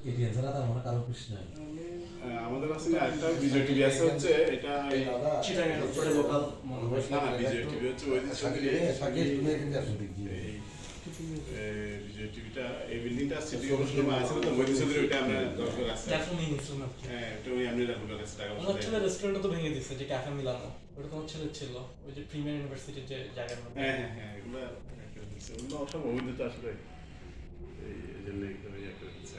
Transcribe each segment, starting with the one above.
ATN ছাড়া তার মনে কারো খুশি নাই। আমাদের কাছে আরেকটা বিজয় টিভি আছে, হচ্ছে এটা চিটাগাং উপরে লোকাল মনে হয় না না, বিজয় টিভি হচ্ছে ওই দিন বিজয় টিভিটা এই বিল্ডিংটা সিটি কর্পোরেশন আছে তো ওই দিন ওইটা আমরা দরকার আছে। ক্যাফে নিয়েছিলাম না। হ্যাঁ, এটা ওই আমরা দরকার আছে টাকা আমার ছেলে রেস্টুরেন্টটা তো ভেঙে দিচ্ছে, যে ক্যাফে মিলানো, ওটা তোমার ছেলে ছিল ওই যে প্রিমিয়ার ইউনিভার্সিটির যে জায়গার মধ্যে। হ্যাঁ হ্যাঁ হ্যাঁ, এগুলো এগুলো সব অবৈধতা আসলে এই জন্য এগুলো ইয়ে করে দিচ্ছে।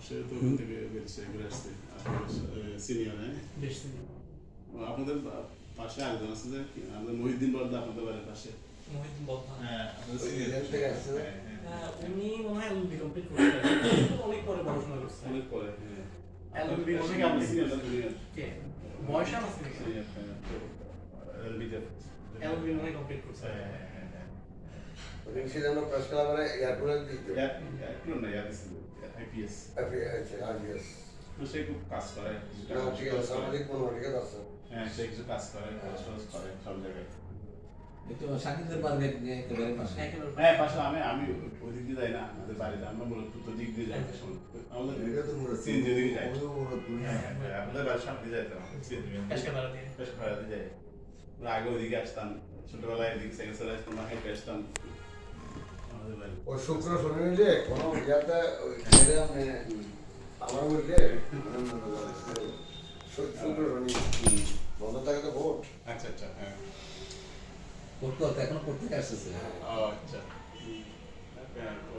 সে তো ওখান থেকে বেরিয়েছে ঘুরে আসছে সিনিয়র। হ্যাঁ, বেশ দিন আপনাদের পাশে আরেকজন আছে যে আমাদের মহিউদ্দিন বর্দা, আপনাদের বাড়ির পাশে। মহিউদ্দিন বলতা। হ্যাঁ, আপনাদের সিনিয়র। উনি মনে হয় এলএলবি কমপ্লিট করছে, অনেক পরে পড়াশোনা করছে। অনেক পরে। হ্যাঁ, এলএলবি আপনাদের অনেক আপনি সিনিয়র না জুনিয়র? কে বয়স আমার সিনিয়র। সিনিয়র, হ্যাঁ, তো এলবিতে এলএলবি মনে কমপ্লিট করছে। হ্যাঁ হ্যাঁ হ্যাঁ। সেজন্য প্রেস ক্লাবের এয়ারপোর্ট দিতে একটু না ইয়াদ ছিল আইপিএস। আইপিএস সে খুব কাজ করে। না ঠিক আছে, সামাজিক মনোভাবিকা আছে। হ্যাঁ, সে কিছু কাজ করে, কাজ করে সব জায়গায়। কিন্তু শাকিলের বাড়ি একেবারে পাশে। হ্যাঁ, পাশে আমি ওই দিক দিয়ে যাই না, আমাদের বাড়িতে আমরা মূলত তো দিক দিয়ে যাই। আমাদের এটা তো মূলত সিএনজি দিকে যাই। তুমি হ্যাঁ হ্যাঁ, আপনাদের বাড়ির সামনে যাইতাম সিএনজি কাশকাদারা দিয়ে। বেশ ভাড়াতে যাই। আমরা আগে ওইদিকে আসতাম, ছোটবেলায় এদিকে সাইকেল চালাই আসতাম, হেঁটে আসতাম আমাদের বাড়ি। ও শুক্র শনি মিলে কোনো ইয়াতে খেলে আমি আমার বললে শুক্র শনি বন্ধ থাকে তো ভোট। আচ্ছা আচ্ছা, হ্যাঁ, করতে এখনো করতে আসতেছে। ও আচ্ছা।